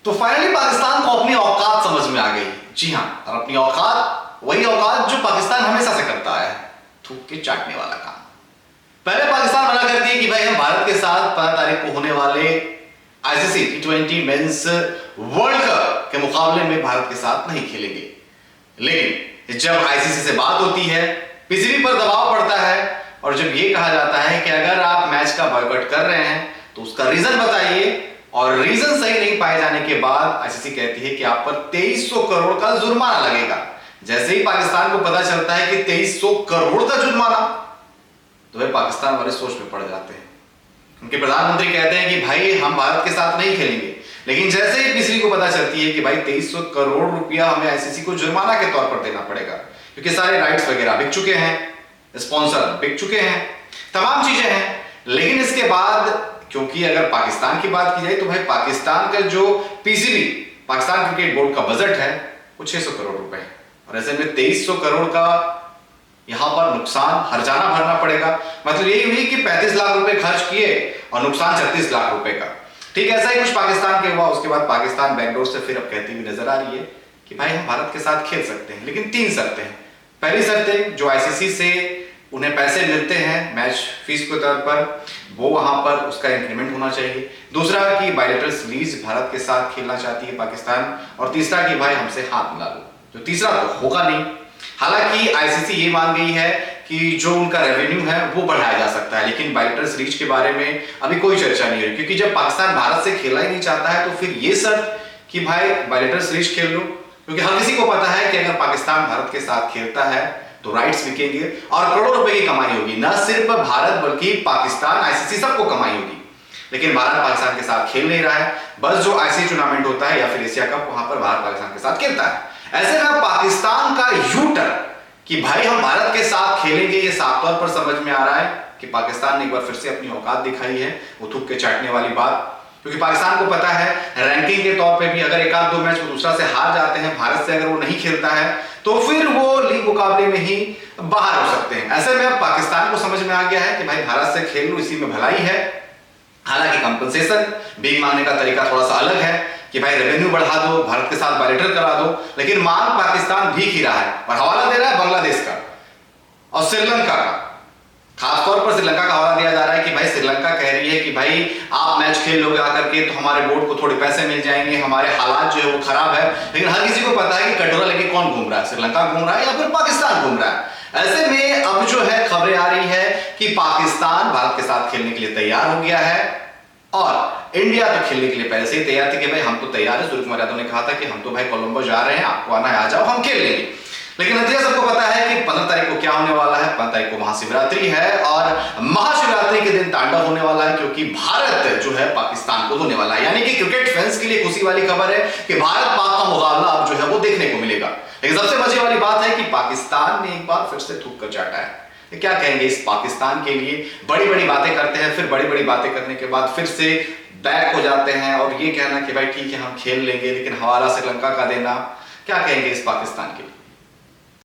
तो फाइनली पाकिस्तान को अपनी औकात समझ में आ गई। जी हाँ, और अपनी औकात वही औकात जो पाकिस्तान हमेशा से करता है, थूक के चाटने वाला काम। पहले पाकिस्तान मना करती है कि भाई हम भारत के साथ 15 तारीख को होने वाले ICC T20 mains world cup के मुकाबले में भारत के साथ नहीं खेलेंगे। लेकिन जब आईसीसी से बात होती है, पीसीबी पर दबाव पड़ता है और जब यह कहा जाता है कि अगर आप मैच का बॉयकॉट कर रहे हैं तो उसका रीजन बताइए, और रीजन सही नहीं पाए जाने के बाद आईसीसी कहती है कि आप पर 2300 करोड़ का जुर्माना लगेगा। जैसे ही पाकिस्तान को पता चलता है कि 2300 करोड़ का जुर्माना, तो वे पाकिस्तान वाले सोच में पड़ जाते हैं। उनके प्रधानमंत्री कहते हैं कि भाई हम भारत के साथ नहीं खेलेंगे। लेकिन जैसे ही पीसीबी को पता चलती है कि भाई 2300 करोड़ रुपया हमें आईसीसी को जुर्माना के तौर पर देना पड़ेगा, क्योंकि सारे राइट्स वगैरह बिक चुके हैं, स्पॉन्सर बिक चुके हैं, तमाम चीजें हैं। लेकिन इसके बाद, क्योंकि अगर पाकिस्तान की बात की जाए तो भाई पाकिस्तान का जो पीसीबी पाकिस्तान क्रिकेट बोर्ड का बजट है वो 600 करोड़ रुपए, और ऐसे में 2300 करोड़ का यहां पर नुकसान हर्जाना भरना पड़ेगा। मतलब यही हुई कि 35 लाख रुपए खर्च किए और नुकसान 36 लाख रुपए का। ठीक ऐसा ही कुछ पाकिस्तान के हुआ। उसके बाद पाकिस्तान बैकडोर से फिर अब कहती हुई नजर आ रही है कि भाई हम भारत के साथ खेल सकते हैं, लेकिन 3 शर्तें हैं। पहली शर्त, जो आईसीसी से उन्हें पैसे मिलते हैं मैच फीस के तौर पर, वो वहां पर उसका इंक्रीमेंट होना चाहिए। दूसरा कि बायलैटरल सीरीज भारत के साथ खेलना चाहती है पाकिस्तान, और तीसरा कि भाई हमसे हाथ मिला लो। जो तीसरा तो होगा नहीं। हालांकि आईसीसी ये मान गई है कि जो उनका रेवेन्यू है वो बढ़ाया जा सकता है, लेकिन बायलैटरल सीरीज के बारे में अभी कोई चर्चा नहीं हुई, क्योंकि जब पाकिस्तान भारत से खेला ही नहीं चाहता है तो फिर ये शर्त कि भाई बायलैटरल सीरीज खेल लो, क्योंकि हर किसी को पता है कि अगर पाकिस्तान भारत के साथ खेलता है तो राइट्स बिकेंगे और करोड़ों रुपए की कमाई होगी। न सिर्फ भारत बल्कि पाकिस्तान, आईसीसी सबको कमाई होगी। लेकिन भारत पाकिस्तान के साथ खेल नहीं रहा है, बस जो आईसीसी टूर्नामेंट होता है या फिर एशिया कप, वहां पर भारत पाकिस्तान के साथ खेलता है। ऐसे में पाकिस्तान का यू टर्न कि भाई हम भारत के साथ खेलेंगे, ये साफ तौर पर समझ में आ रहा है कि पाकिस्तान ने एक बार फिर से अपनी औकात दिखाई है, वो थूक के चाटने वाली बात। क्योंकि पाकिस्तान को पता है रैंकिंग के तौर पे भी अगर एक आध दो मैच वो दूसरा से हार जाते हैं, भारत से अगर वो नहीं खेलता है तो फिर वो लीग मुकाबले में ही बाहर हो सकते हैं। ऐसे में अब पाकिस्तान को समझ में आ गया है कि भाई भारत से खेल लो, इसी में भलाई है। हालांकि कंपनसेशन भीख मांगने का तरीका थोड़ा सा अलग है कि भाई रेवेन्यू बढ़ा दो, भारत के साथ बायलैटरल करा दो, लेकिन मांग पाकिस्तान भीख ही रहा है और हवाला दे रहा है बांग्लादेश का और श्रीलंका का। खासतौर पर श्रीलंका का हवाला दिया जा रहा है कि भाई श्रीलंका कह रही है कि भाई आप मैच खेल लोगे आकर के तो हमारे बोर्ड को थोड़े पैसे मिल जाएंगे, हमारे हालात जो है वो खराब है। लेकिन हर किसी को पता है कि कटोरा लेके कौन घूम रहा है, श्रीलंका घूम रहा है या फिर पाकिस्तान घूम रहा है। ऐसे में अब जो है खबरें आ रही है कि पाकिस्तान भारत के साथ खेलने के लिए तैयार हो गया है, और इंडिया तो खेलने के लिए पहले से ही तैयार थी कि भाई हम तो तैयार है। सूर्य कुमार यादव ने कहा था कि हम तो भाई कोलंबो जा रहे हैं, आपको आना है आ जाओ, हम खेल लेंगे। लेकिन नतीजा सबको पता है कि 15 तारीख को क्या होने वाला है। 15 तारीख को महाशिवरात्रि है और महाशिवरात्रि के दिन तांडव होने वाला है, क्योंकि भारत जो है पाकिस्तान को धोने वाला है। यानी कि क्रिकेट फैंस के लिए खुशी वाली खबर है कि भारत पाक का मुकाबला अब जो है वो देखने को मिलेगा। लेकिन सबसे मजे वाली बात है कि पाकिस्तान ने एक बार फिर से थूक कर चाटा है। क्या कहेंगे इस पाकिस्तान के लिए? बड़ी बड़ी बातें करते हैं, फिर बड़ी बड़ी बातें करने के बाद फिर से बैक हो जाते हैं और ये कहना कि भाई ठीक है हम खेल लेंगे, लेकिन हवाला श्रीलंका का देना। क्या कहेंगे इस पाकिस्तान के लिए?